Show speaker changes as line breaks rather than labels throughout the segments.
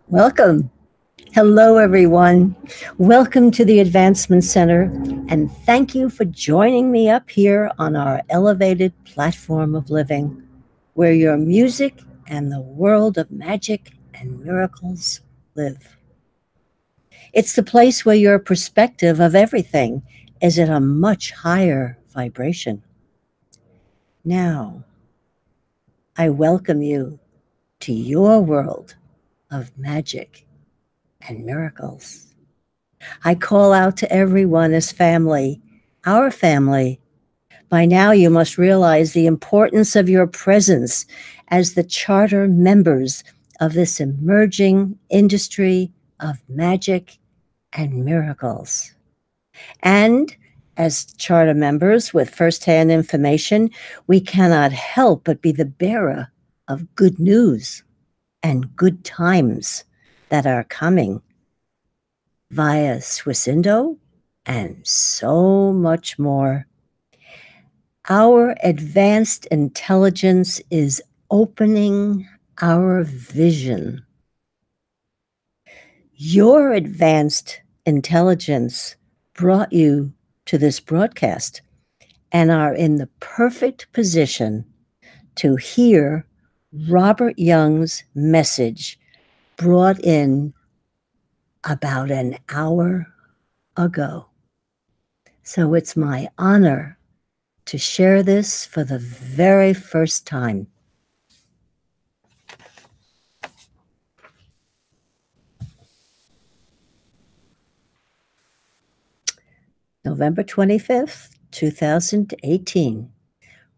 Welcome. Hello, everyone. Welcome to the Advancement Center, and thank you for joining me up here on our elevated platform of living, where your music and the world of magic and miracles live. It's the place where your perspective of everything is at a much higher vibration. Now, I welcome you to your world of magic and miracles. I call out to everyone as family, our family. By now, you must realize the importance of your presence as the charter members of this emerging industry of magic and miracles. And as charter members with firsthand information, we cannot help but be the bearer of good news and good times that are coming via Swisindo and so much more. Our advanced intelligence is opening our vision. Your advanced intelligence brought you to this broadcast and are in the perfect position to hear Robert Young's message brought in about an hour ago. So it's my honor to share this for the very first time. November 25th, 2018,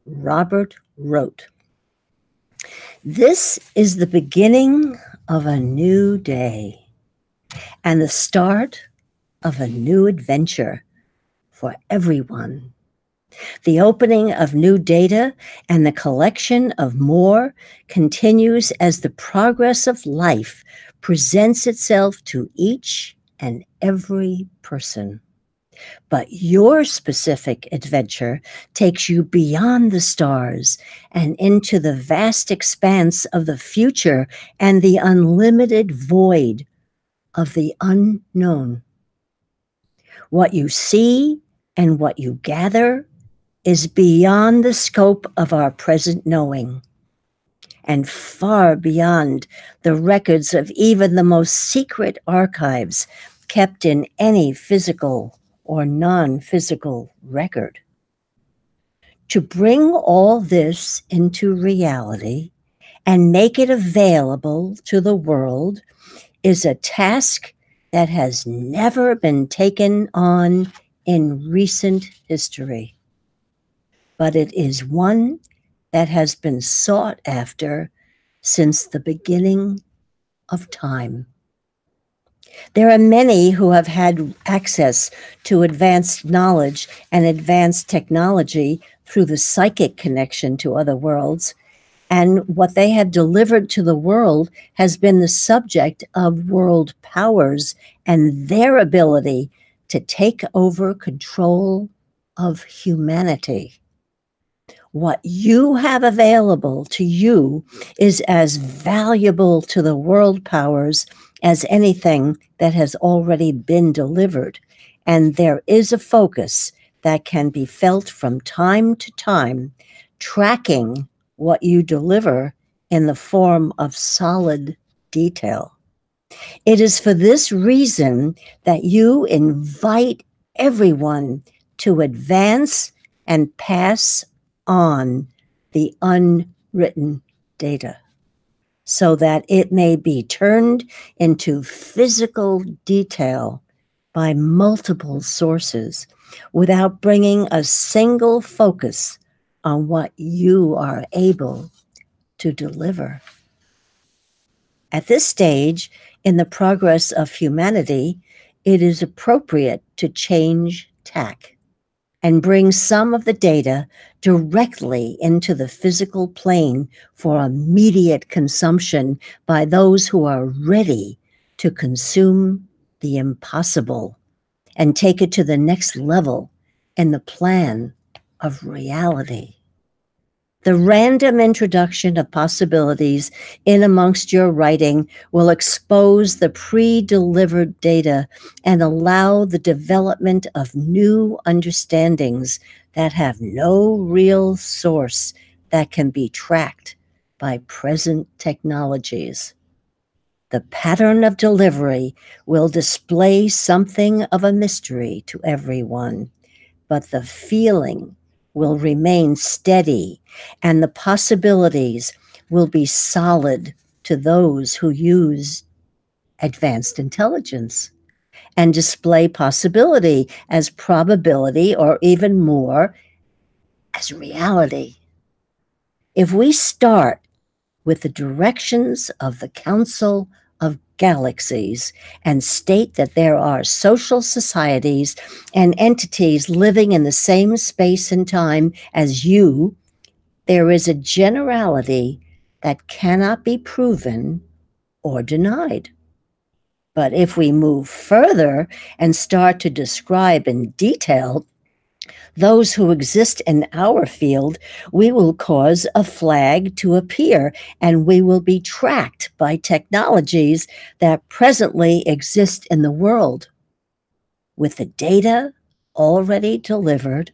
Robert wrote, "This is the beginning of a new day and the start of a new adventure for everyone. The opening of new data and the collection of more continues as the progress of life presents itself to each and every person. But your specific adventure takes you beyond the stars and into the vast expanse of the future and the unlimited void of the unknown. What you see and what you gather is beyond the scope of our present knowing, and far beyond the records of even the most secret archives kept in any physical or non-physical record. To bring all this into reality and make it available to the world is a task that has never been taken on in recent history. But it is one that has been sought after since the beginning of time. There are many who have had access to advanced knowledge and advanced technology through the psychic connection to other worlds, and what they have delivered to the world has been the subject of world powers and their ability to take over control of humanity. What you have available to you is as valuable to the world powers as anything that has already been delivered, and there is a focus that can be felt from time to time, tracking what you deliver in the form of solid detail. It is for this reason that you invite everyone to advance and pass on the unwritten data so that it may be turned into physical detail by multiple sources without bringing a single focus on what you are able to deliver. At this stage in the progress of humanity, it is appropriate to change tack and bring some of the data directly into the physical plane for immediate consumption by those who are ready to consume the impossible and take it to the next level in the plan of reality. The random introduction of possibilities in amongst your writing will expose the pre-delivered data and allow the development of new understandings that have no real source that can be tracked by present technologies. The pattern of delivery will display something of a mystery to everyone, but the feeling will remain steady and the possibilities will be solid to those who use advanced intelligence and display possibility as probability or even more as reality. If we start with the directions of the Council of Galaxies and state that there are social societies and entities living in the same space and time as you, there is a generality that cannot be proven or denied. But if we move further and start to describe in detail those who exist in our field, we will cause a flag to appear and we will be tracked by technologies that presently exist in the world. With the data already delivered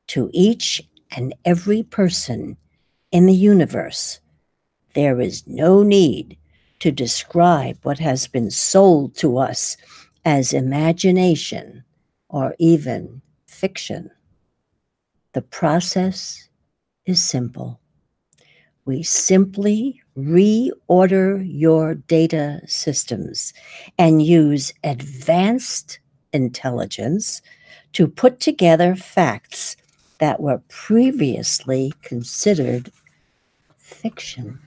to each and every person in the universe, there is no need to describe what has been sold to us as imagination or even fiction. The process is simple. We simply reorder your data systems and use advanced intelligence to put together facts that were previously considered fiction.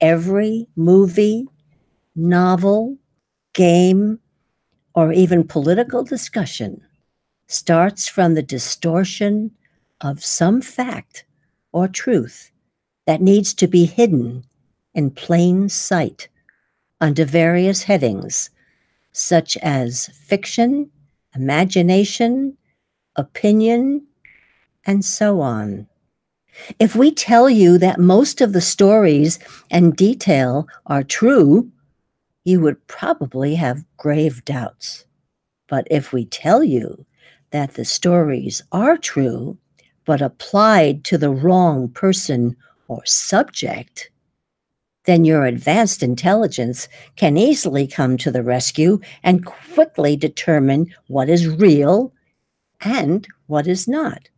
Every movie, novel, game, or even political discussion starts from the distortion of some fact or truth that needs to be hidden in plain sight under various headings, such as fiction, imagination, opinion, and so on. If we tell you that most of the stories and detail are true, you would probably have grave doubts. But if we tell you that the stories are true, but applied to the wrong person or subject, then your advanced intelligence can easily come to the rescue and quickly determine what is real and what is not.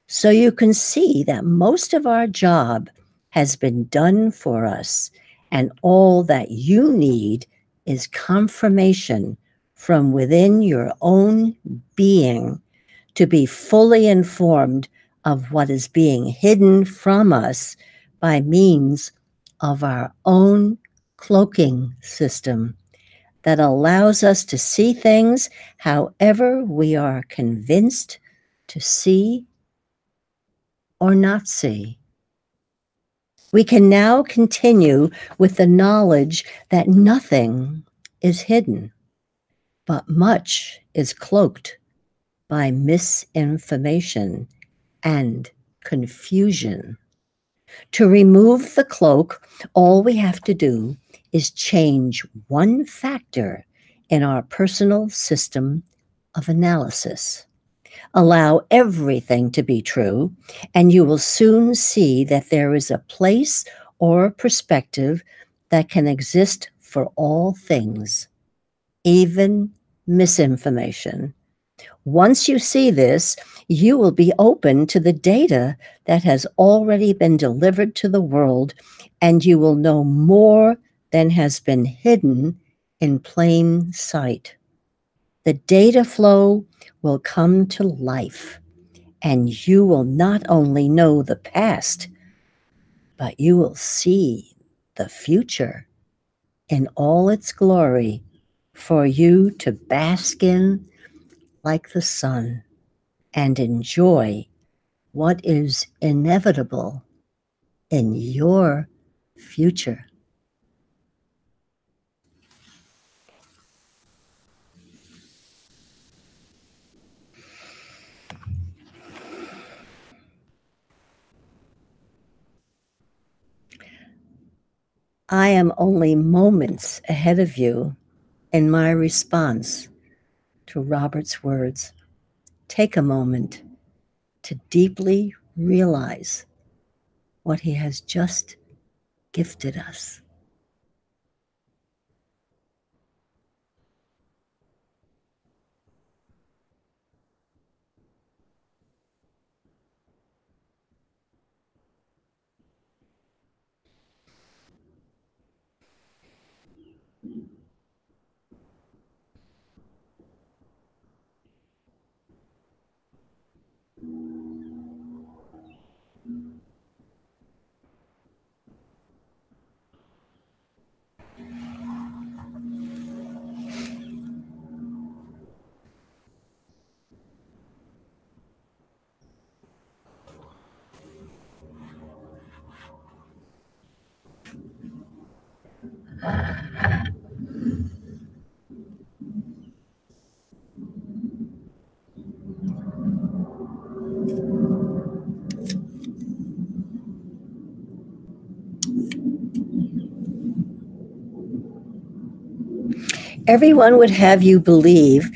So you can see that most of our job has been done for us, and all that you need is confirmation from within your own being to be fully informed of what is being hidden from us by means of our own cloaking system that allows us to see things however we are convinced to see or not see. We can now continue with the knowledge that nothing is hidden, but much is cloaked by misinformation and confusion. To remove the cloak, all we have to do is change one factor in our personal system of analysis. Allow everything to be true, and you will soon see that there is a place or a perspective that can exist for all things, even misinformation. Once you see this, you will be open to the data that has already been delivered to the world, and you will know more than has been hidden in plain sight. The data flow will come to life, and you will not only know the past, but you will see the future in all its glory for you to bask in like the sun and enjoy what is inevitable in your future. I am only moments ahead of you in my response to Robert's words. Take a moment to deeply realize what he has just gifted us. Everyone would have you believe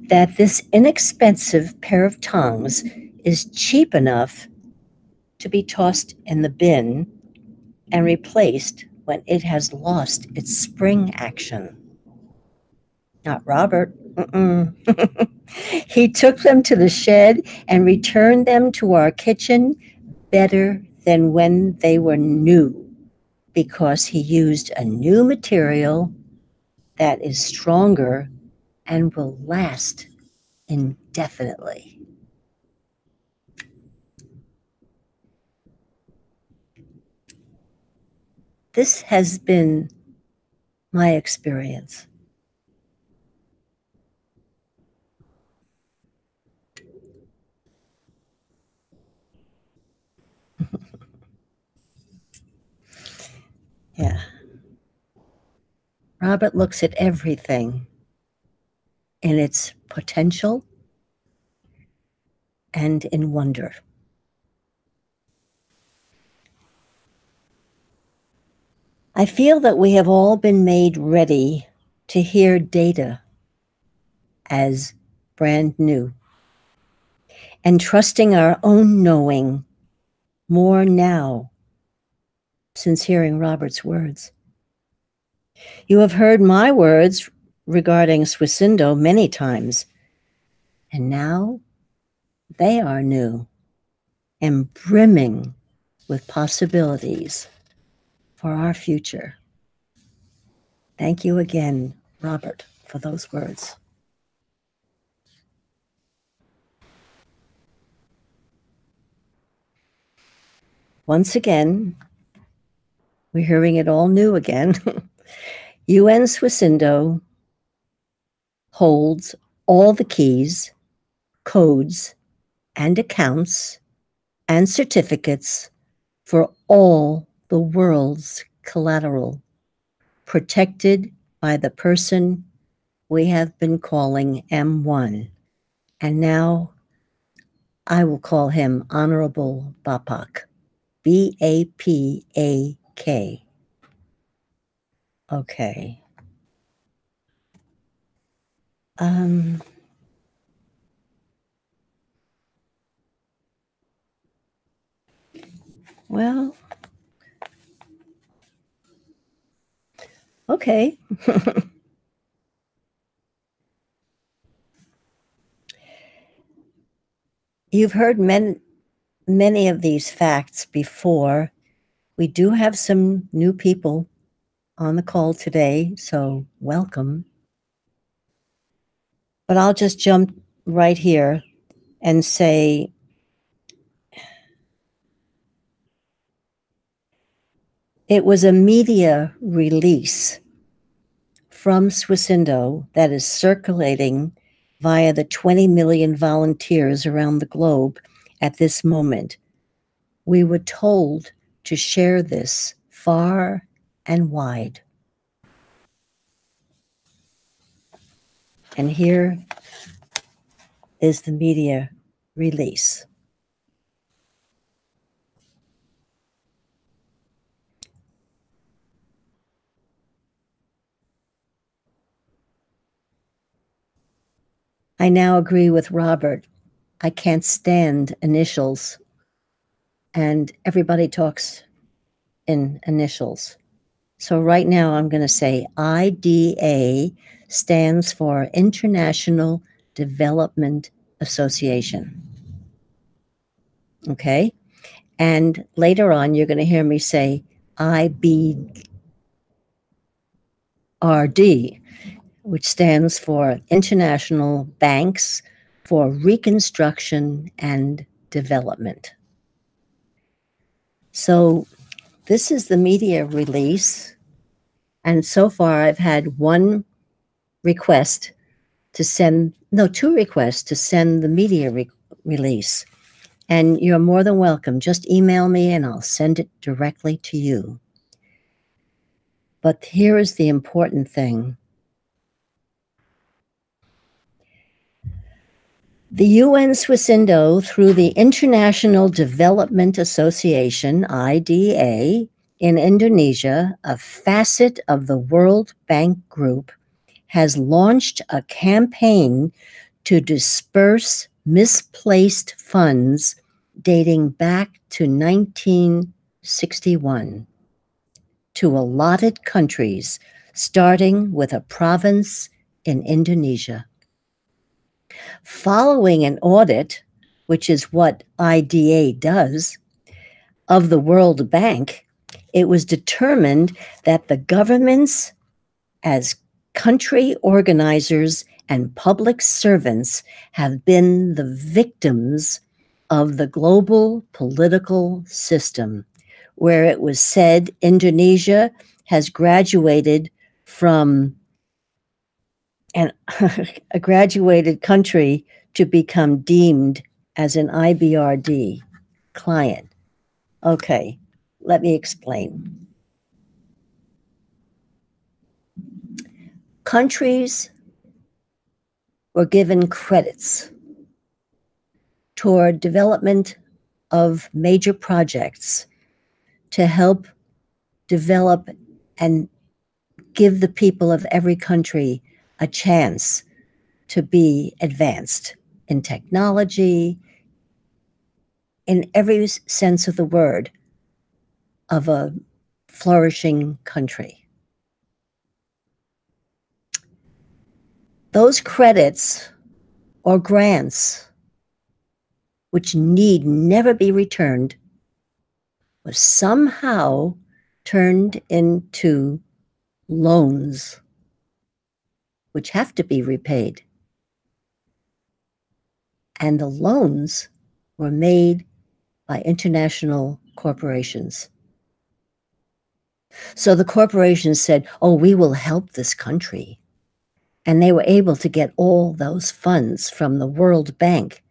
that this inexpensive pair of tongs is cheap enough to be tossed in the bin and replaced when it has lost its spring action. Not Robert. He took them to the shed and returned them to our kitchen better than when they were new, because he used a new material that is stronger and will last indefinitely. This has been my experience. Yeah. Robert looks at everything in its potential and in wonder. I feel that we have all been made ready to hear data as brand new and trusting our own knowing more now since hearing Robert's words. You have heard my words regarding Swisindo many times, and now they are new and brimming with possibilities for our future. Thank you again, Robert, for those words. Once again, we're hearing it all new again. UN Swisindo holds all the keys, codes, and accounts and certificates for all the world's collateral, protected by the person we have been calling M1. And now I will call him Honorable Bapak, B-A-P-A-K. Okay. Well, okay. You've heard many of these facts before. We do have some new people on the call today, so welcome. But I'll just jump right here and say, it was a media release from Swisindo that is circulating via the 20 million volunteers around the globe at this moment. We were told to share this far and wide. And here is the media release. I now agree with Robert. I can't stand initials, and everybody talks in initials. So right now I'm going to say IDA stands for International Development Association. Okay? And later on, you're going to hear me say IBRD, which stands for International Banks for Reconstruction and Development. So this is the media release. And so far, I've had one request to send, no, two requests to send the media release. And you're more than welcome. Just email me and I'll send it directly to you. But here is the important thing. The UN Swissindo, through the International Development Association, IDA, in Indonesia, a facet of the World Bank Group, has launched a campaign to disperse misplaced funds dating back to 1961 to allotted countries, starting with a province in Indonesia. Following an audit, which is what IDA does, of the World Bank, it was determined that the governments, as country organizers and public servants, have been the victims of the global political system, where it was said Indonesia has graduated from a graduated country to become deemed as an IBRD client. Okay, let me explain. Countries were given credits toward development of major projects to help develop and give the people of every country a chance to be advanced in technology, in every sense of the word, of a flourishing country. Those credits or grants, which need never be returned, was somehow turned into loans, which have to be repaid. And the loans were made by international corporations. So the corporations said, oh, we will help this country. And they were able to get all those funds from the World Bank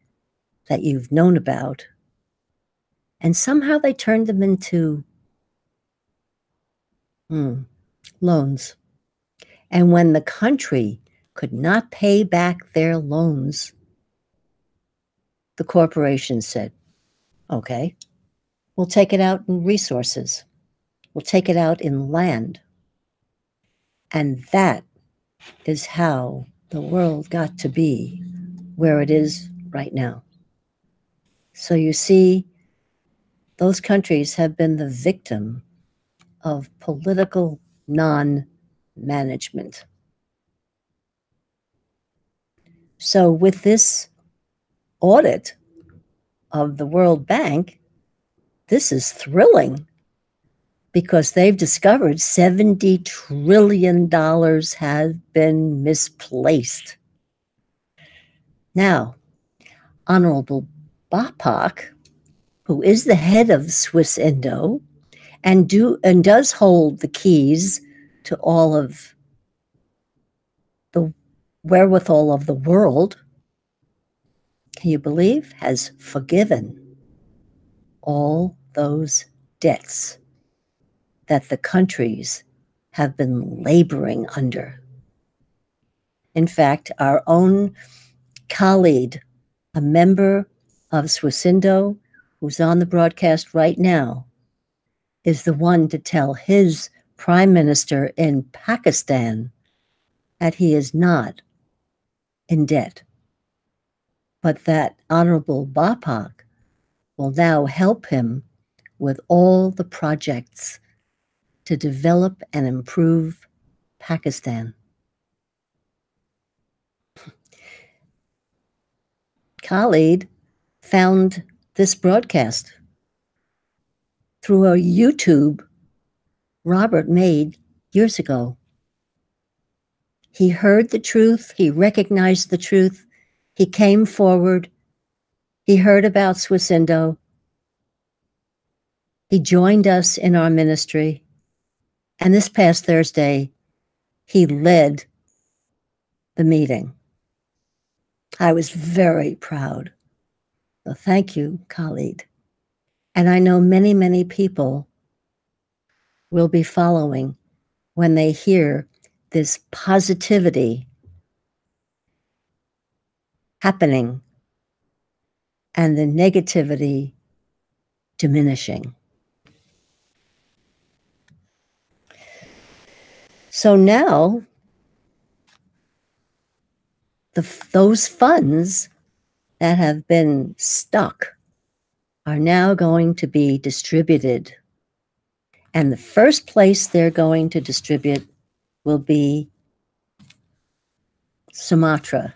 that you've known about. And somehow they turned them into loans. And when the country could not pay back their loans, the corporation said, okay, we'll take it out in resources. We'll take it out in land. And that is how the world got to be where it is right now. So you see, those countries have been the victim of political non-management. So with this audit of the World Bank, this is thrilling because they've discovered $70 trillion have been misplaced. Now, Honorable Bapak, who is the head of Swissindo and does hold the keys to all of the wherewithal of the world, can you believe, has forgiven all those debts that the countries have been laboring under. In fact, our own Khalid, a member of Swissindo, who's on the broadcast right now, is the one to tell his prime minister in Pakistan that he is not in debt. but that Honorable Bapak will now help him with all the projects to develop and improve Pakistan. Khalid found this broadcast through a YouTube Robert made years ago. He heard the truth, he recognized the truth, he came forward, he heard about Swisindo, he joined us in our ministry, and this past Thursday, he led the meeting. I was very proud. So thank you, Khalid. And I know many, many people will be following when they hear this positivity happening and the negativity diminishing. So now, those funds that have been stuck are now going to be distributed. And the first place they're going to distribute will be Sumatra.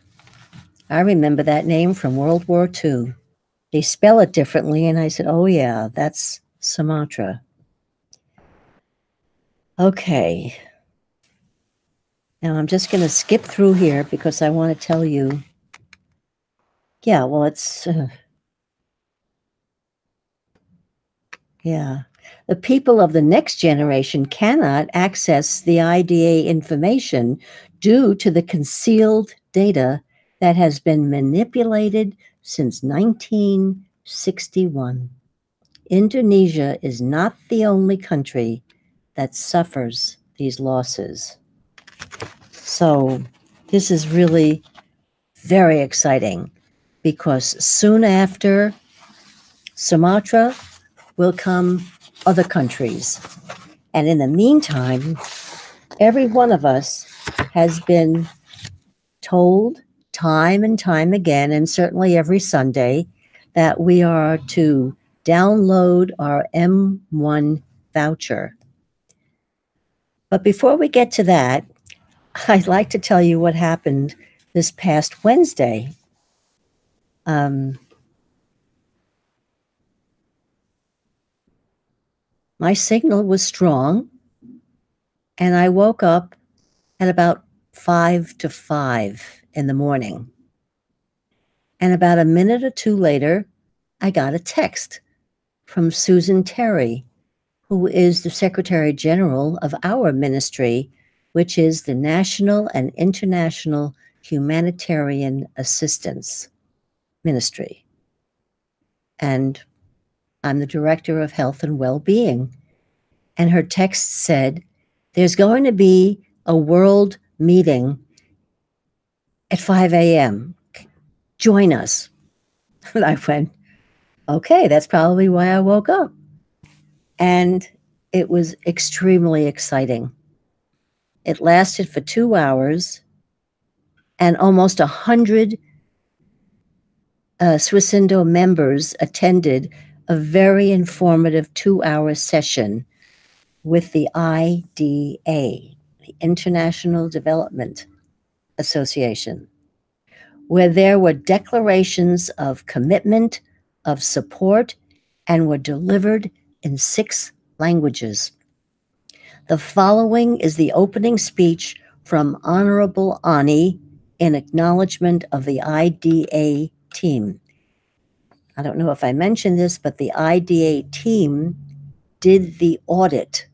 I remember that name from World War II. They spell it differently, and I said, oh yeah, that's Sumatra. Okay. Now I'm just going to skip through here because I want to tell you, yeah, well, it's, yeah. The people of the next generation cannot access the IDA information due to the concealed data that has been manipulated since 1961. Indonesia is not the only country that suffers these losses. So this is really very exciting because soon after Sumatra will come other countries. And in the meantime, every one of us has been told time and time again, and certainly every Sunday, that we are to download our M1 voucher. But before we get to that, I'd like to tell you what happened this past Wednesday. My signal was strong, and I woke up at about 5 to 5 in the morning. And about a minute or two later, I got a text from Susan Terry, who is the Secretary General of our ministry, which is the National and International Humanitarian Assistance Ministry. And I'm the Director of Health and Well-Being. And her text said, there's going to be a world meeting at 5 a.m. Join us. And I went, okay, that's probably why I woke up. And it was extremely exciting. It lasted for 2 hours, and almost 100 Swisindo members attended a very informative 2-hour session with the IDA, the International Development Association, where there were declarations of commitment, of support, and were delivered in 6 languages. The following is the opening speech from Honorable Ani in acknowledgement of the IDA team. I don't know if I mentioned this, but the IDA team did the audit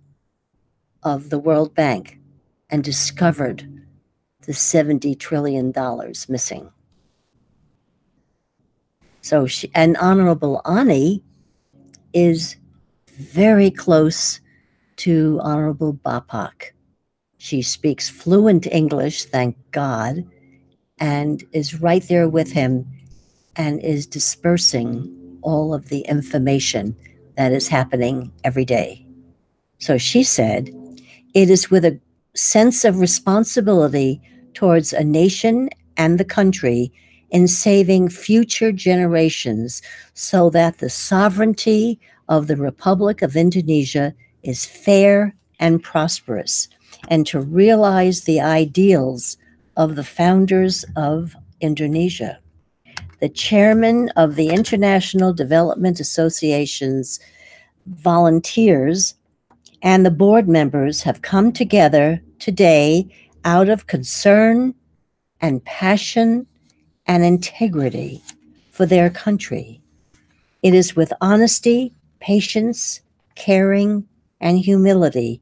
of the World Bank and discovered the $70 trillion missing. So and Honorable Ani is very close to Honorable Bapak. She speaks fluent English, thank God, and is right there with him and is dispersing all of the information that is happening every day. So she said, it is with a sense of responsibility towards a nation and the country in saving future generations so that the sovereignty of the Republic of Indonesia is fair and prosperous, and to realize the ideals of the founders of Indonesia. The chairman of the International Development Association's volunteers and the board members have come together today out of concern and passion and integrity for their country. It is with honesty, patience, caring, and humility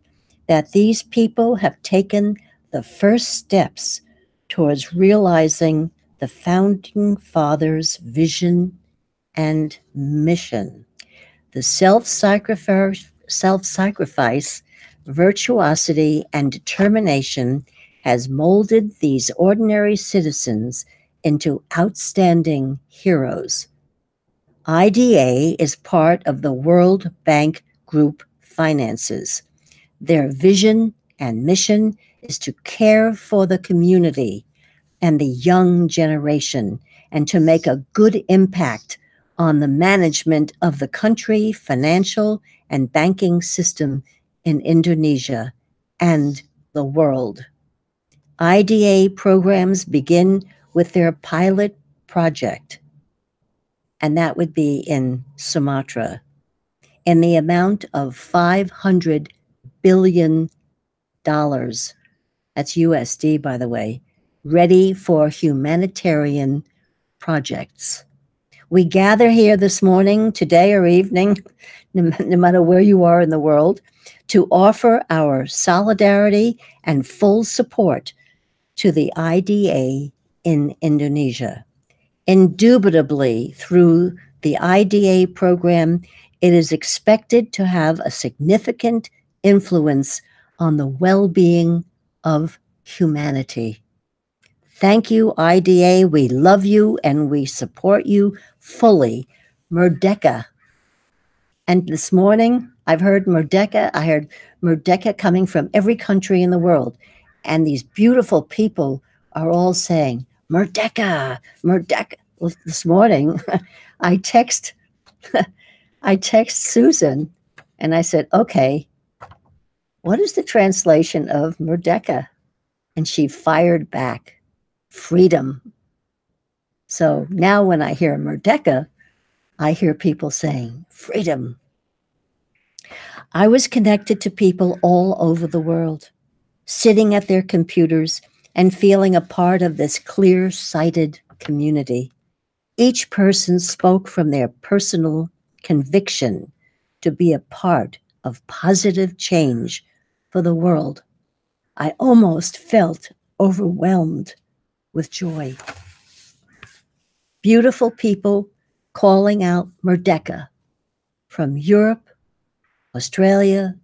that these people have taken the first steps towards realizing the founding fathers' vision and mission. The self-sacrifice, virtuosity, and determination has molded these ordinary citizens into outstanding heroes. IDA is part of the World Bank Group finances. Their vision and mission is to care for the community and the young generation, and to make a good impact on the management of the country, financial and banking system in Indonesia and the world. IDA programs begin with their pilot project, and that would be in Sumatra, in the amount of $500 billion. That's USD, by the way, ready for humanitarian projects. We gather here this morning, today or evening, no matter where you are in the world, to offer our solidarity and full support to the IDA in Indonesia. Indubitably, through the IDA program, it is expected to have a significant influence on the well-being of humanity. Thank you, IDA. We love you and we support you fully. Merdeka. And this morning, I've heard Merdeka. I heard Merdeka coming from every country in the world. And these beautiful people are all saying, Merdeka, Merdeka. Well, this morning, I text Susan and I said, okay, what is the translation of Merdeka? And she fired back, freedom. So now when I hear Merdeka, I hear people saying freedom. I was connected to people all over the world, sitting at their computers and feeling a part of this clear-sighted community. Each person spoke from their personal conviction to be a part of positive change for the world. I almost felt overwhelmed with joy. Beautiful people calling out Merdeka from Europe, Australia,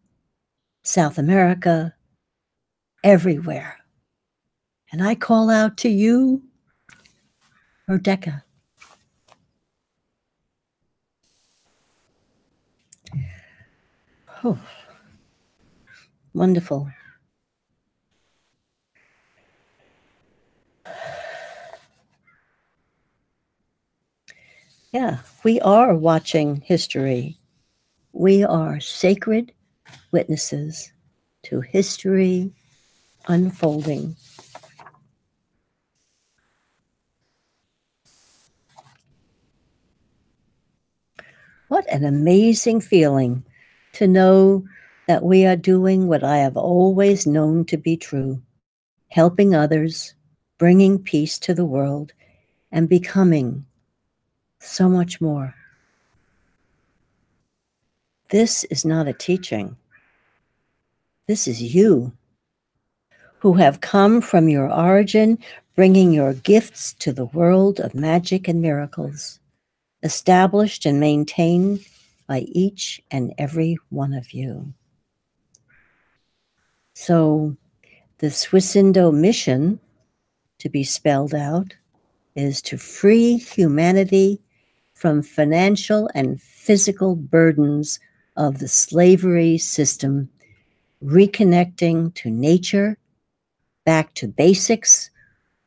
South America, everywhere. And I call out to you, Merdeka. Oh, wonderful. Yeah, we are watching history. We are sacred witnesses to history unfolding. What an amazing feeling to know that we are doing what I have always known to be true, helping others, bringing peace to the world, and becoming so much more. This is not a teaching. This is you who have come from your origin, bringing your gifts to the world of magic and miracles, established and maintained by each and every one of you. So the Swissindo mission, to be spelled out, is to free humanity from financial and physical burdens of the slavery system, reconnecting to nature, back to basics,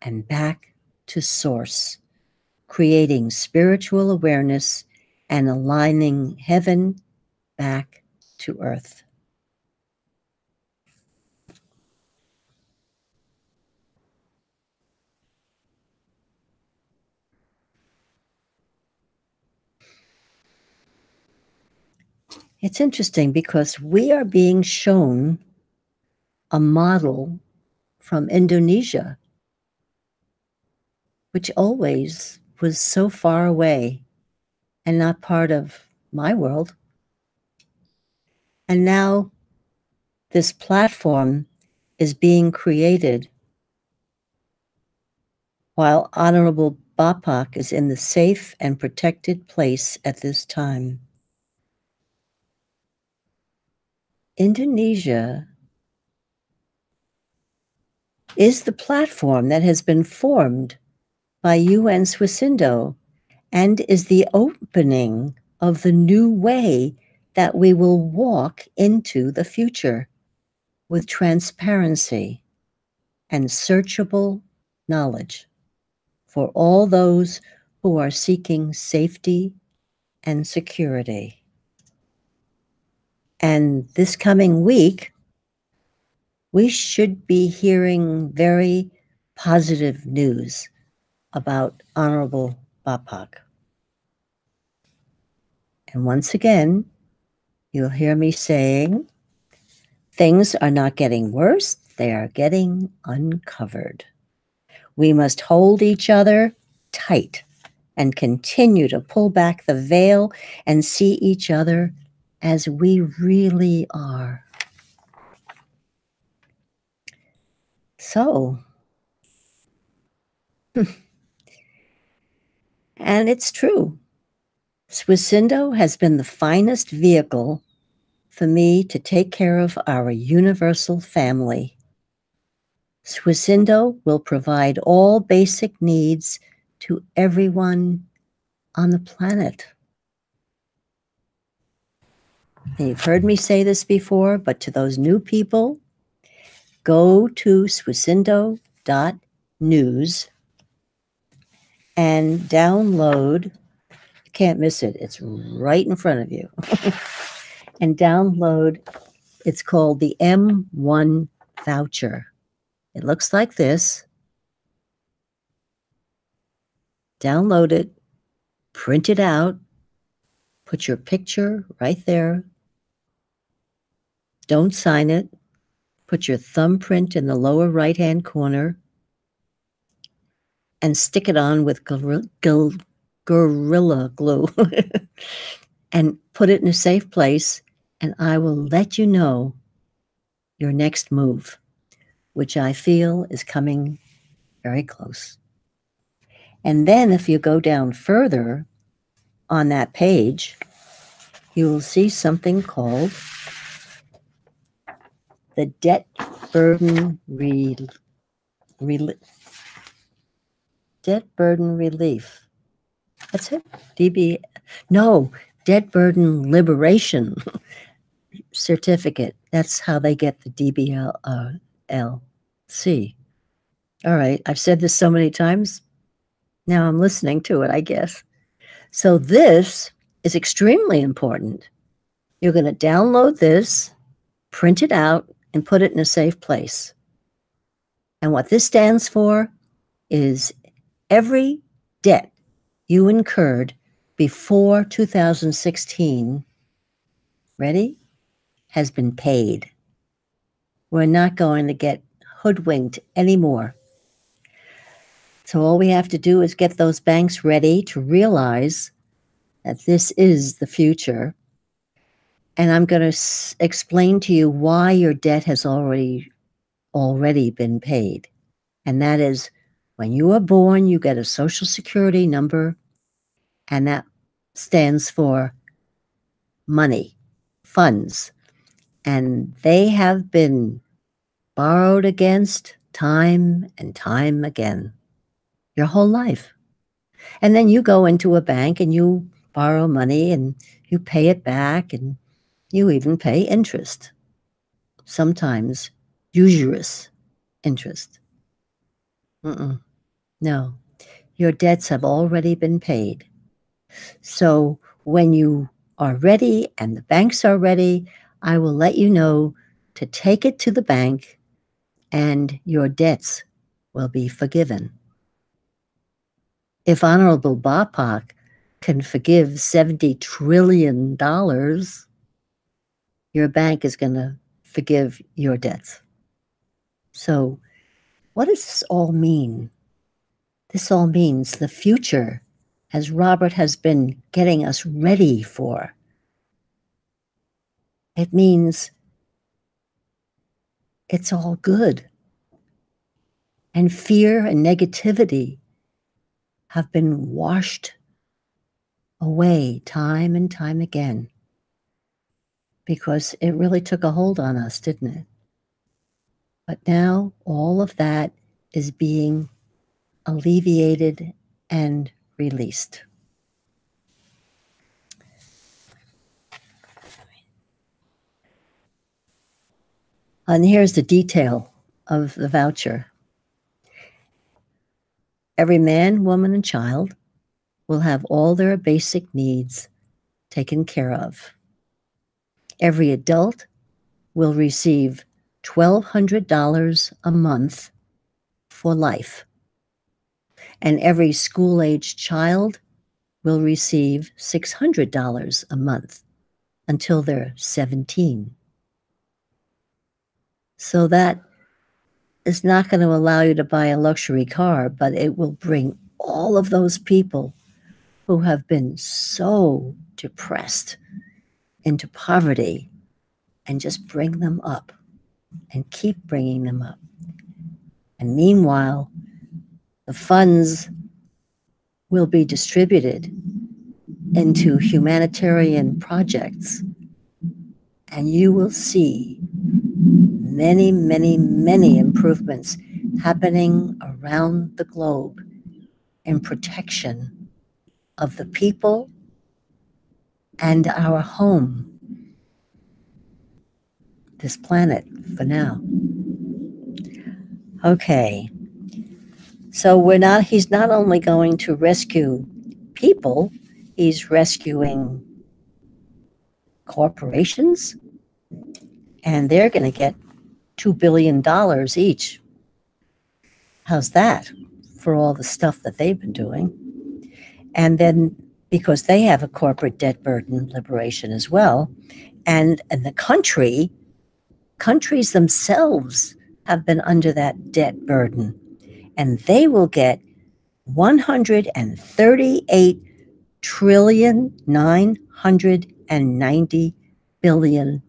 and back to source. creating spiritual awareness and aligning heaven back to earth. It's interesting because we are being shown a model from Indonesia, which always was so far away and not part of my world. And now this platform is being created while Honorable Bapak is in the safe and protected place at this time. Indonesia is the platform that has been formed by UN Swisindo and is the opening of the new way that we will walk into the future with transparency and searchable knowledge for all those who are seeking safety and security. And this coming week, we should be hearing very positive news about Honorable Bapak. And once again, you'll hear me saying, things are not getting worse, they are getting uncovered. We must hold each other tight and continue to pull back the veil and see each other as we really are. So, and it's true. Swisindo has been the finest vehicle for me to take care of our universal family. Swisindo will provide all basic needs to everyone on the planet. And you've heard me say this before, but to those new people, go to swisindo.news and download, you can't miss it, it's right in front of you, and download, it's called the M1 voucher. It looks like this. Download it, print it out, put your picture right there. Don't sign it. Put your thumbprint in the lower right-hand corner and stick it on with Gorilla Glue and put it in a safe place, and I will let you know your next move, which I feel is coming very close. And then if you go down further on that page, you will see something called the Debt Burden Debt Burden Relief. That's it. Debt Burden Liberation Certificate. That's how they get the DBLC. All right, I've said this so many times. Now I'm listening to it, I guess. So this is extremely important. You're going to download this, print it out, and put it in a safe place. And what this stands for is every debt you incurred before 2016, ready, has been paid. We're not going to get hoodwinked anymore. So all we have to do is get those banks ready to realize that this is the future. And I'm going to explain to you why your debt has already been paid. And that is, when you are born, you get a Social Security number, and that stands for money, funds. And they have been borrowed against time and time again, your whole life. And then you go into a bank and you borrow money and you pay it back, and you even pay interest, sometimes usurious interest. No, your debts have already been paid. So when you are ready and the banks are ready, I will let you know to take it to the bank and your debts will be forgiven. If Honorable Bapak can forgive $70 trillion, your bank is going to forgive your debts. So what does this all mean? This all means the future, as Robert has been getting us ready for. It means it's all good. And fear and negativity have been washed away time and time again, because it really took a hold on us, didn't it? But now all of that is being alleviated and released. And here's the detail of the voucher. Every man, woman, and child will have all their basic needs taken care of. Every adult will receive $1,200 a month for life. And every school-aged child will receive $600 a month until they're 17. So that is not going to allow you to buy a luxury car, but it will bring all of those people who have been so depressed into poverty and just bring them up and keep bringing them up. And meanwhile, the funds will be distributed into humanitarian projects, and you will see many, many, many improvements happening around the globe in protection of the people and our home, this planet, for now. Okay, so he's not only going to rescue people, he's rescuing corporations, and they're going to get $2 billion each. How's that for all the stuff that they've been doing? And then, because they have a corporate debt burden liberation as well, and the countries themselves have been under that debt burden, and they will get $138 trillion, $990 billion.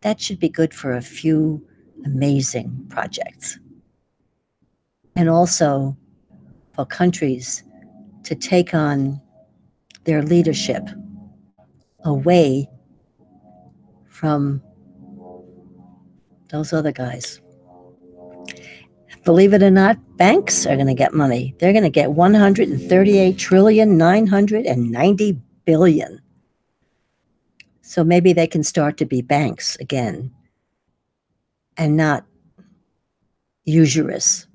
That should be good for a few amazing projects. And also for countries to take on their leadership away from those other guys. Believe it or not, banks are going to get money. They're going to get $138 trillion, $990 billion. So maybe they can start to be banks again and not usurious.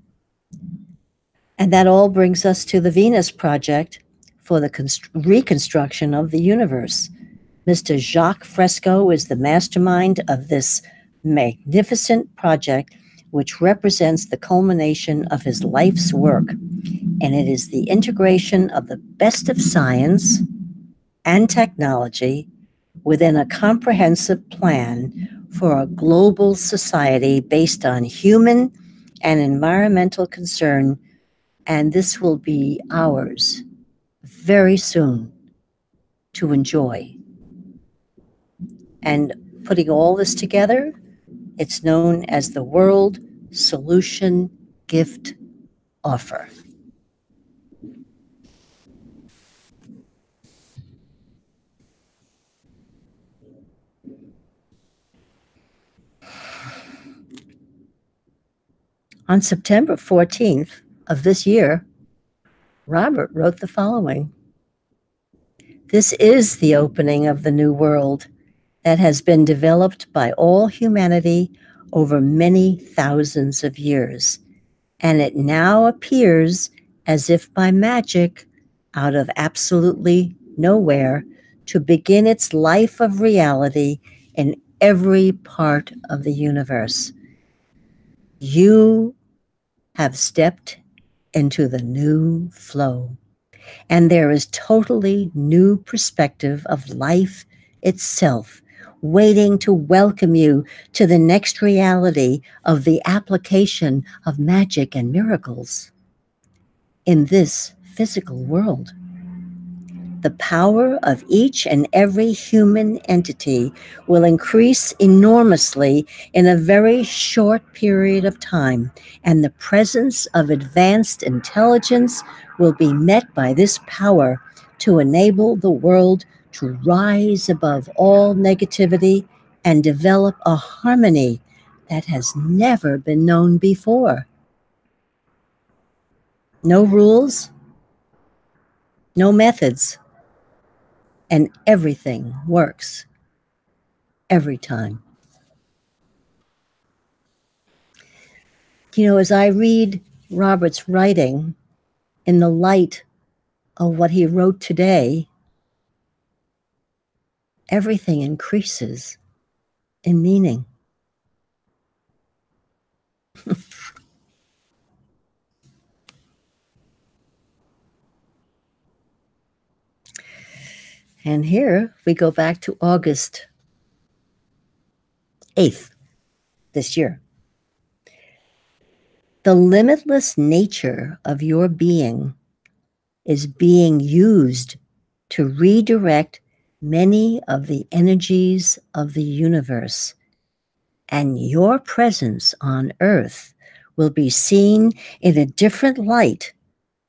And that all brings us to the Venus Project for the reconstruction of the universe. Mr. Jacques Fresco is the mastermind of this magnificent project, which represents the culmination of his life's work. And it is the integration of the best of science and technology within a comprehensive plan for a global society based on human and environmental concern. And this will be ours very soon to enjoy. And putting all this together, it's known as the World Solution Gift Offer. On September 14th of this year, Robert wrote the following. This is the opening of the new world that has been developed by all humanity over many thousands of years. and it now appears as if by magic out of absolutely nowhere to begin its life of reality in every part of the universe. You have stepped into the new flow, and there is totally new perspective of life itself waiting to welcome you to the next reality of the application of magic and miracles in this physical world. The power of each and every human entity will increase enormously in a very short period of time, and the presence of advanced intelligence will be met by this power to enable the world to rise above all negativity and develop a harmony that has never been known before. No rules, no methods, and everything works every time. As I read Robert's writing in the light of what he wrote today, everything increases in meaning. And here we go back to August 8th this year. The limitless nature of your being is being used to redirect many of the energies of the universe, and your presence on Earth will be seen in a different light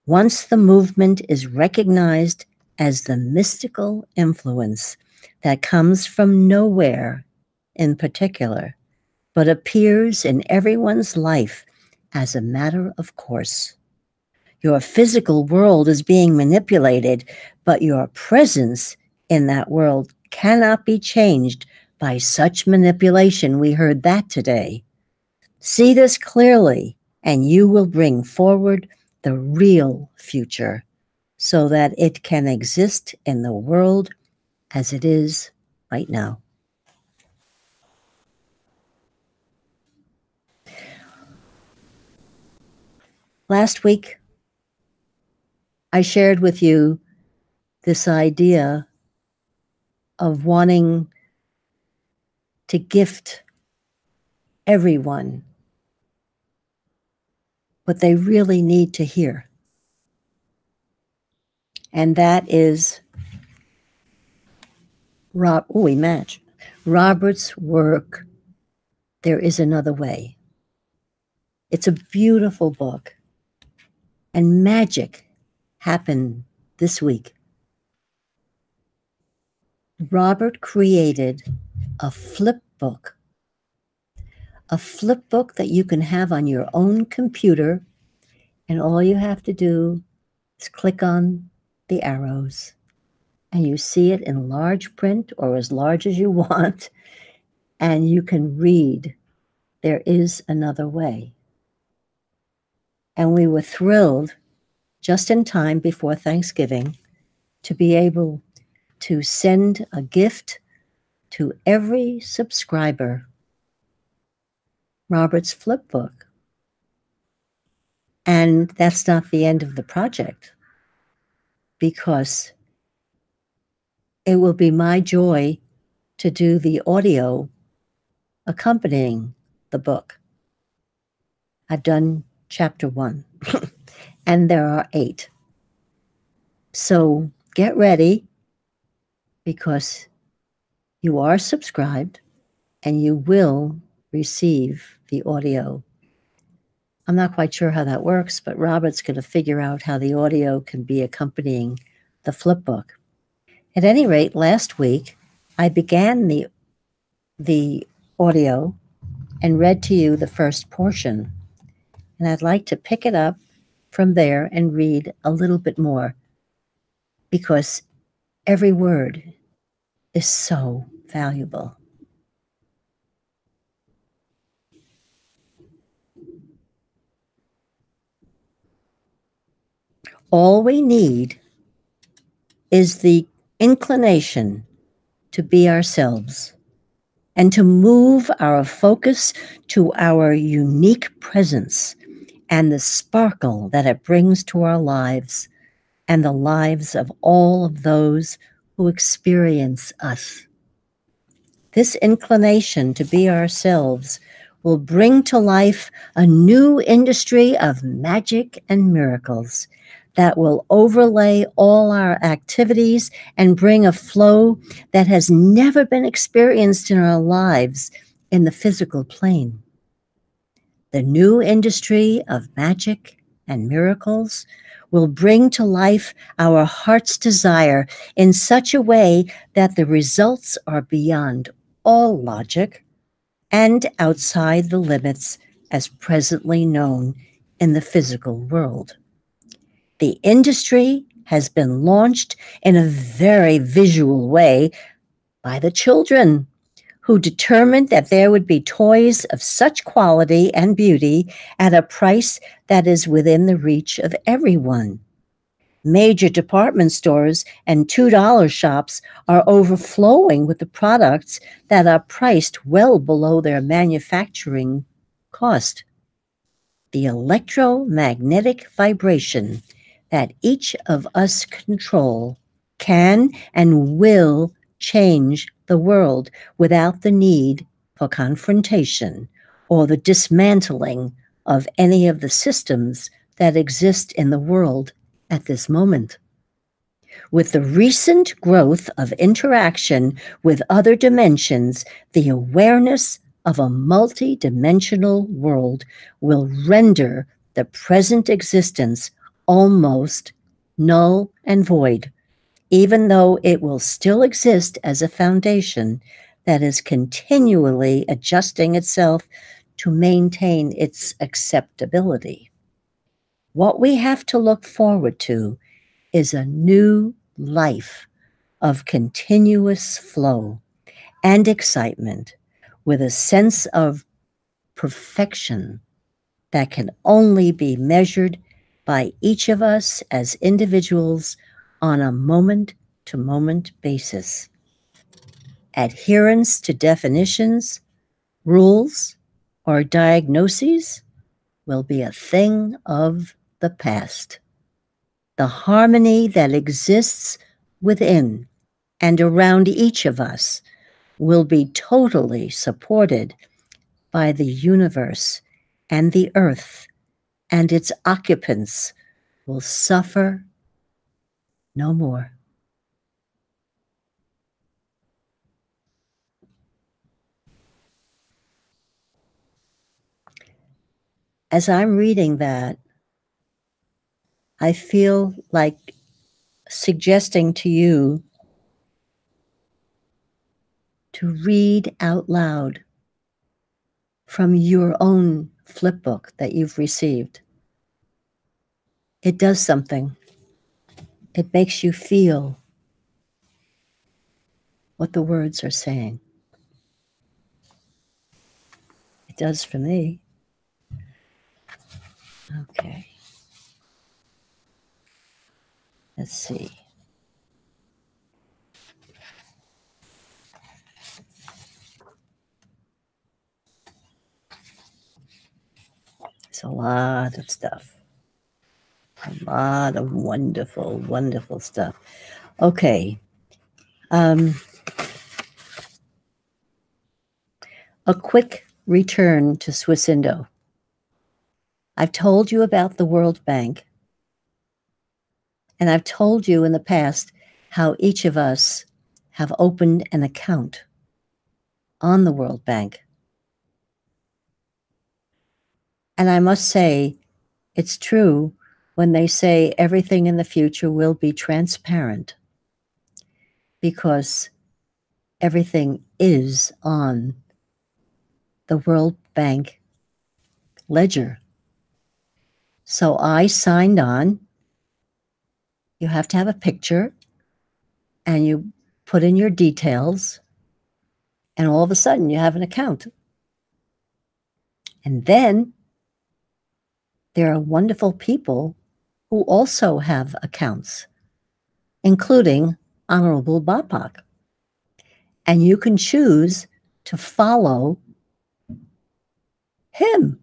once the movement is recognized as the mystical influence that comes from nowhere in particular, but appears in everyone's life as a matter of course. Your physical world is being manipulated, but your presence in that world cannot be changed by such manipulation. We heard that today. See this clearly, and you will bring forward the real future so that it can exist in the world as it is right now. Last week, I shared with you this idea of wanting to gift everyone what they really need to hear. And that is we match. Robert's work, There Is Another Way. It's a beautiful book. And magic happened this week. Robert created a flip book that you can have on your own computer, and all you have to do is click on the arrows, and you see it in large print or as large as you want, and you can read There Is Another Way. And we were thrilled, just in time before Thanksgiving, to be able to send a gift to every subscriber Robert's flip book. And that's not the end of the project, because it will be my joy to do the audio accompanying the book. I've done chapter 1, and there are 8. So get ready, because you are subscribed and you will receive the audio. I'm not quite sure how that works, but Robert's going to figure out how the audio can be accompanying the flip book. At any rate, last week, I began the audio and read to you the first portion. And I'd like to pick it up from there and read a little bit more, because every word is so valuable. All we need is the inclination to be ourselves and to move our focus to our unique presence and the sparkle that it brings to our lives and the lives of all of those who experience us. This inclination to be ourselves will bring to life a new industry of magic and miracles that will overlay all our activities and bring a flow that has never been experienced in our lives in the physical plane. The new industry of magic and miracles will bring to life our heart's desire in such a way that the results are beyond all logic and outside the limits as presently known in the physical world. The industry has been launched in a very visual way by the children, who determined that there would be toys of such quality and beauty at a price that is within the reach of everyone. Major department stores and $2 shops are overflowing with the products that are priced well below their manufacturing cost. The electromagnetic vibration that each of us control can and will change the world without the need for confrontation or the dismantling of any of the systems that exist in the world at this moment. With the recent growth of interaction with other dimensions, the awareness of a multi-dimensional world will render the present existence almost null and void, even though it will still exist as a foundation that is continually adjusting itself to maintain its acceptability. What we have to look forward to is a new life of continuous flow and excitement with a sense of perfection that can only be measured by each of us as individuals on a moment-to-moment basis. Adherence to definitions, rules, or diagnoses will be a thing of the past. The harmony that exists within and around each of us will be totally supported by the universe, and the earth and its occupants will suffer no more. As I'm reading that, I feel like suggesting to you to read out loud from your own flip book that you've received. It does something. It makes you feel what the words are saying. It does for me. Okay. Let's see. It's a lot of stuff. A lot of wonderful, wonderful stuff. Okay. A quick return to Swissindo. I've told you about the World Bank, and I've told you in the past how each of us have opened an account on the World Bank. And I must say, it's true when they say everything in the future will be transparent, because everything is on the World Bank ledger. So I signed on. You have to have a picture, and you put in your details, and all of a sudden you have an account. And then there are wonderful people who also have accounts, including Honorable Bapak. And you can choose to follow him.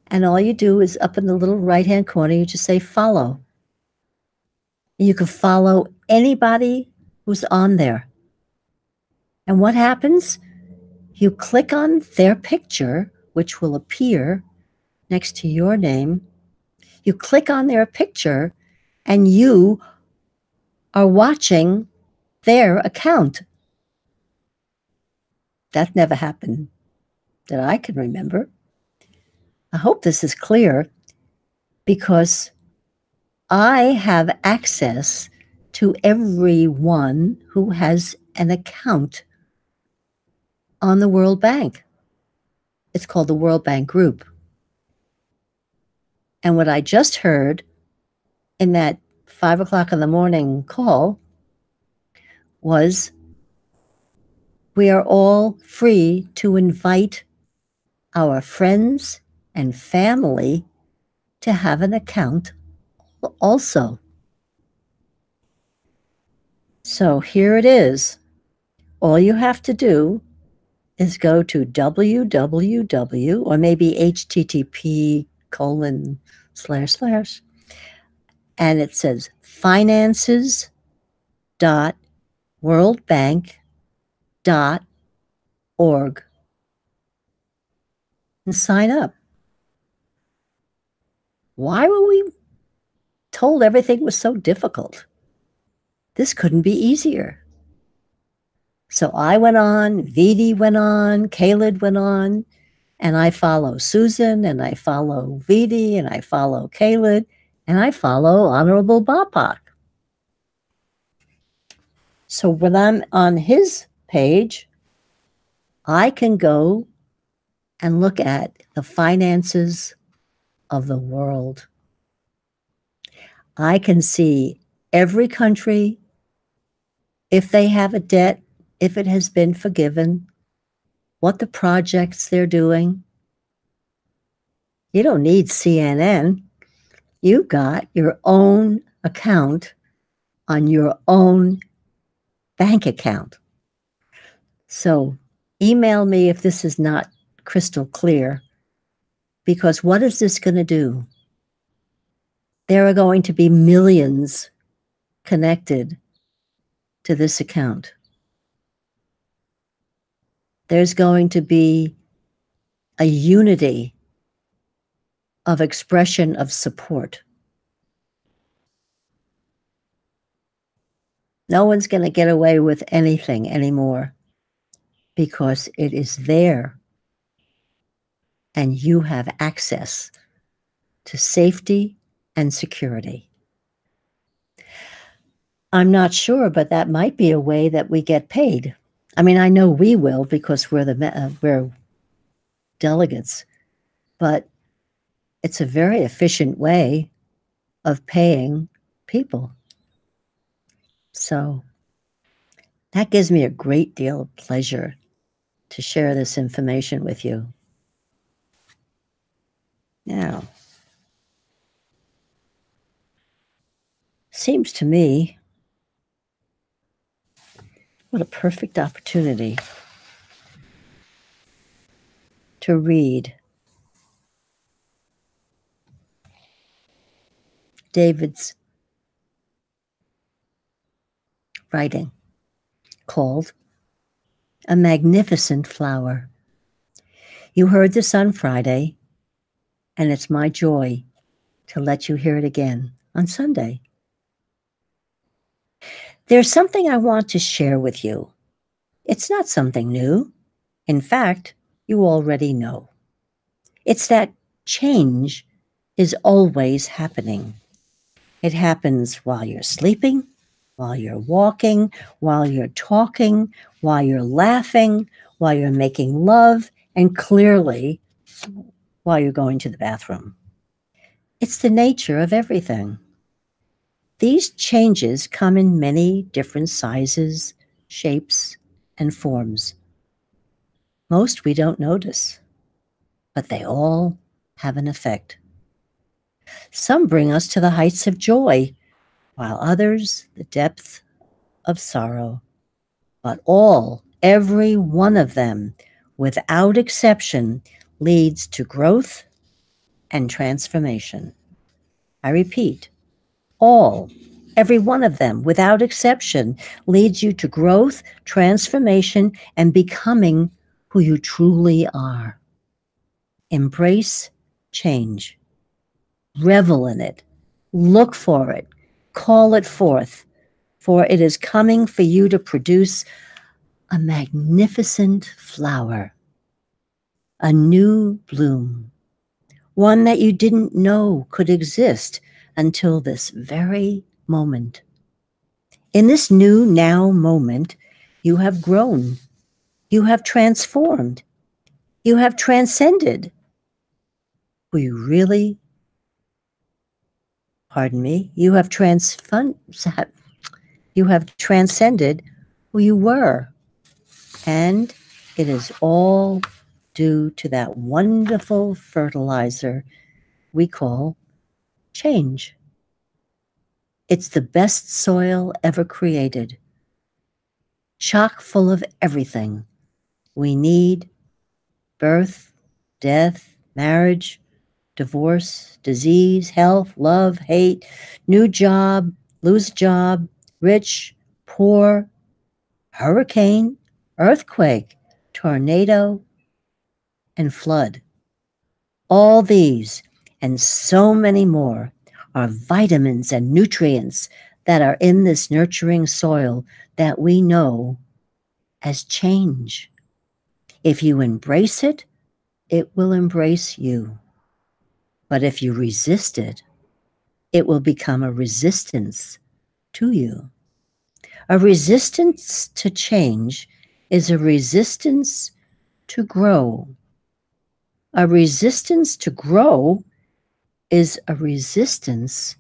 And all you do is up in the little right-hand corner, you just say follow. You can follow anybody who's on there. And what happens? You click on their picture, which will appear next to your name. You click on their picture and you are watching their account. That never happened that I can remember. I hope this is clear because I have access to everyone who has an account on the World Bank. It's called the World Bank Group. And what I just heard in that 5 o'clock in the morning call was we are all free to invite our friends and family to have an account also. So here it is. All you have to do is go to www or maybe http:// and it says finances.worldbank.org and sign up. Why were we told everything was so difficult? This couldn't be easier. So I went on, Vidi went on, Khaled went on, and I follow Susan, and I follow Vidi, and I follow Khaled, and I follow Honorable Bapak. So when I'm on his page, I can go and look at the finances of the world. I can see every country, if they have a debt, if it has been forgiven, what the projects they're doing. You don't need CNN. You've got your own account on your own bank account. So email me if this is not crystal clear, because what is this going to do? There are going to be millions connected to this account. There's going to be a unity of expression of support. No one's going to get away with anything anymore because it is there and you have access to safety and security. I'm not sure, but that might be a way that we get paid. I mean, I know we will because we're delegates, but it's a very efficient way of paying people. So that gives me a great deal of pleasure to share this information with you. Now, seems to me what a perfect opportunity to read David's writing called A Magnificent Flower. You heard this on Friday, and it's my joy to let you hear it again on Sunday. There's something I want to share with you. It's not something new. In fact, you already know. It's that change is always happening. It happens while you're sleeping, while you're walking, while you're talking, while you're laughing, while you're making love, and clearly while you're going to the bathroom. It's the nature of everything. These changes come in many different sizes, shapes, and forms. Most we don't notice, but they all have an effect. Some bring us to the heights of joy, while others the depth of sorrow. But all, every one of them, without exception, leads to growth and transformation. I repeat, all, every one of them, without exception, leads you to growth, transformation, and becoming who you truly are. Embrace change. Revel in it. Look for it. Call it forth, for it is coming for you to produce a magnificent flower, a new bloom, one that you didn't know could exist until this very moment. In this new now moment, you have grown, you have transformed, you have transcended who you really, you have transcended who you were. And it is all due to that wonderful fertilizer we call change. It's the best soil ever created, chock full of everything we need: birth, death, marriage, divorce, disease, health, love, hate, new job, lose job, rich, poor, hurricane, earthquake, tornado, and flood. All these and so many more are vitamins and nutrients that are in this nurturing soil that we know as change. If you embrace it, it will embrace you. But if you resist it, it will become a resistance to you. A resistance to change is a resistance to grow. A resistance to grow is a resistance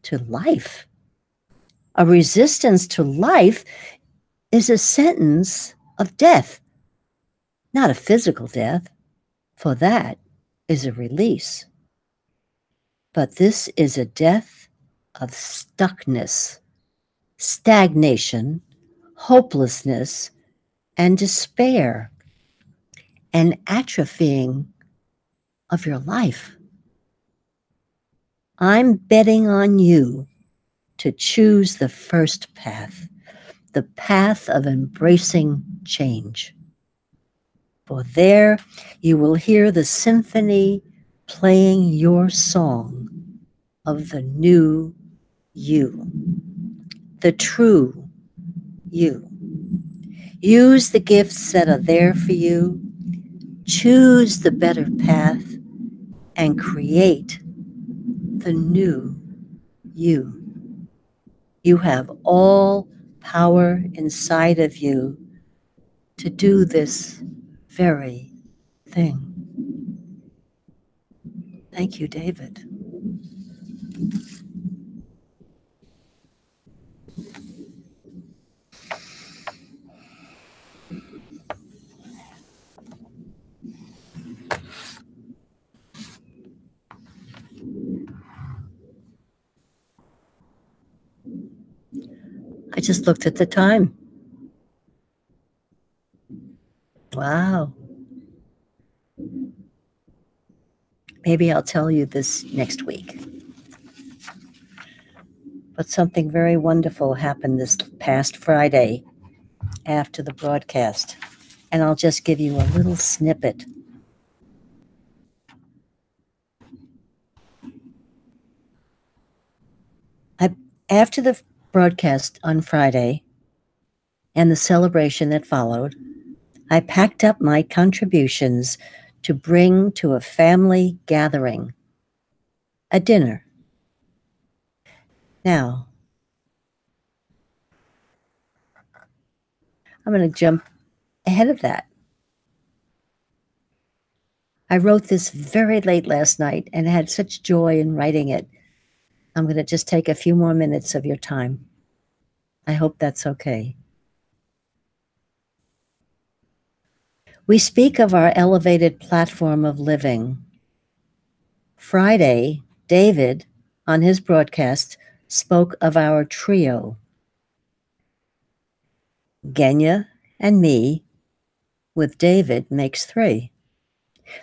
to life. A resistance to life is a sentence of death, not a physical death, for that is a release. But this is a death of stuckness, stagnation, hopelessness, and despair, and atrophying of your life. I'm betting on you to choose the first path, the path of embracing change. For there you will hear the symphony playing your song of the new you, the true you. Use the gifts that are there for you, choose the better path, and create the new you. You have all power inside of you to do this very thing. Thank you, David. I just looked at the time. Wow. Maybe I'll tell you this next week. But something very wonderful happened this past Friday after the broadcast. And I'll just give you a little snippet. After the broadcast on Friday and the celebration that followed, I packed up my contributions to bring to a family gathering, a dinner. Now, I'm going to jump ahead of that. I wrote this very late last night and had such joy in writing it. I'm going to just take a few more minutes of your time. I hope that's okay. We speak of our elevated platform of living. Friday David, on his broadcast, spoke of our trio, Genya and me, with David makes three.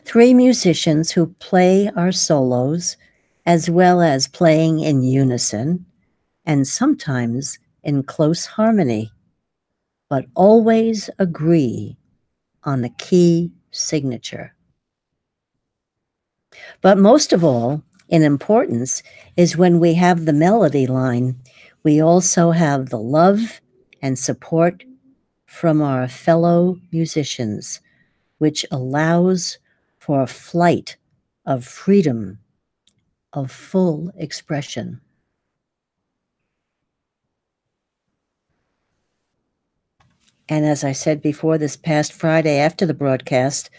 Three musicians who play our solos, as well as playing in unison, and sometimes in close harmony, but always agree on the key signature. But most of all, in importance, is when we have the melody line, we also have the love and support from our fellow musicians, which allows for a flight of freedom, of full expression. And as I said before, this past Friday after the broadcast,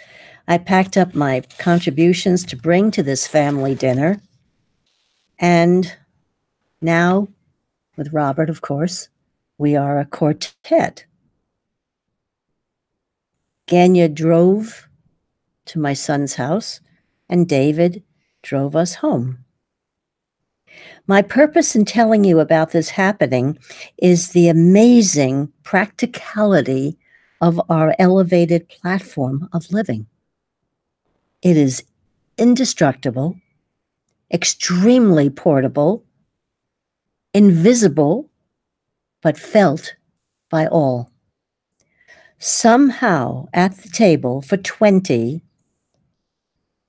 I packed up my contributions to bring to this family dinner. And now, with Robert, of course, we are a quartet. Genya drove to my son's house, and David drove us home. My purpose in telling you about this happening is the amazing practicality of our elevated platform of living. It is indestructible, extremely portable, invisible, but felt by all. Somehow, at the table for 20,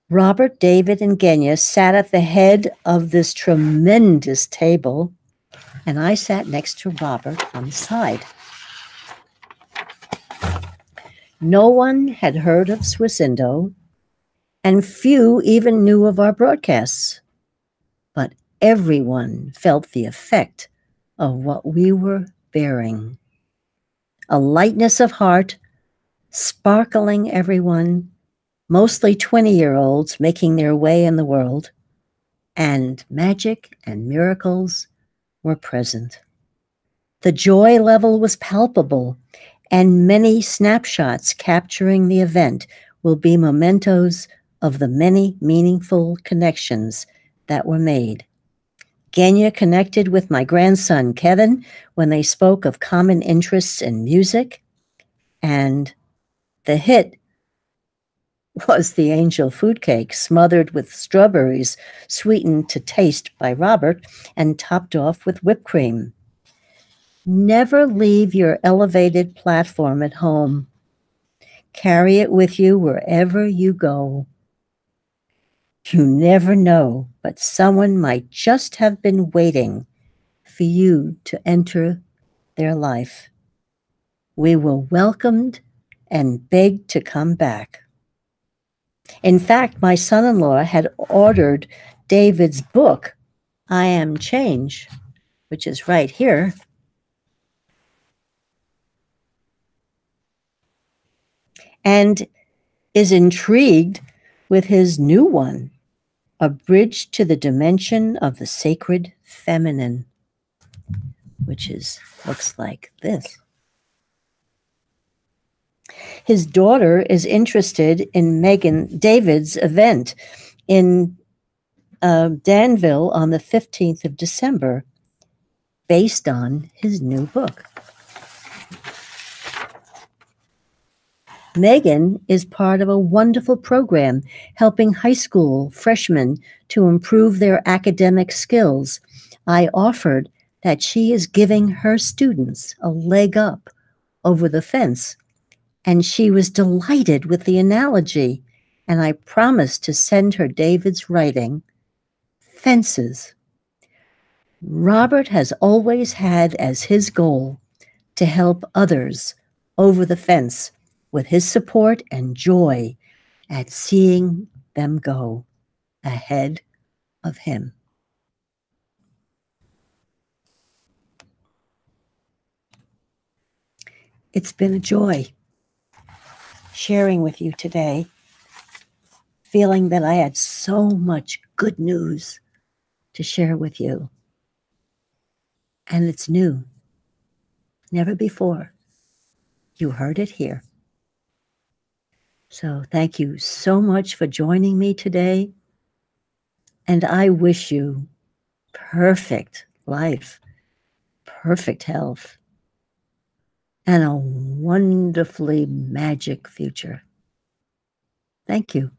Robert, David, and Genya sat at the head of this tremendous table, and I sat next to Robert on the side. No one had heard of Swiss Indo, and few even knew of our broadcasts. But everyone felt the effect of what we were bearing. A lightness of heart, sparkling everyone, mostly 20-year-olds making their way in the world, and magic and miracles were present. The joy level was palpable, and many snapshots capturing the event will be mementos of the many meaningful connections that were made. Genya connected with my grandson, Kevin, when they spoke of common interests in music, and the hit was the angel food cake smothered with strawberries, sweetened to taste by Robert, and topped off with whipped cream. Never leave your elevated platform at home. Carry it with you wherever you go. You never know, but someone might just have been waiting for you to enter their life. We were welcomed and begged to come back. In fact, my son-in-law had ordered David's book, I Am Change, which is right here, and is intrigued with his new one, A Bridge to the Dimension of the Sacred Feminine, which looks like this. His daughter is interested in David's event in Danville on the 15th of December, based on his new book. Megan is part of a wonderful program helping high school freshmen to improve their academic skills. I offered that she is giving her students a leg up over the fence, and she was delighted with the analogy, and I promised to send her David's writing, Fences. Robert has always had as his goal to help others over the fence with his support and joy at seeing them go ahead of him. It's been a joy sharing with you today, feeling that I had so much good news to share with you. And it's new. Never before. You heard it here. So thank you so much for joining me today. And I wish you perfect life, perfect health, and a wonderfully magic future. Thank you.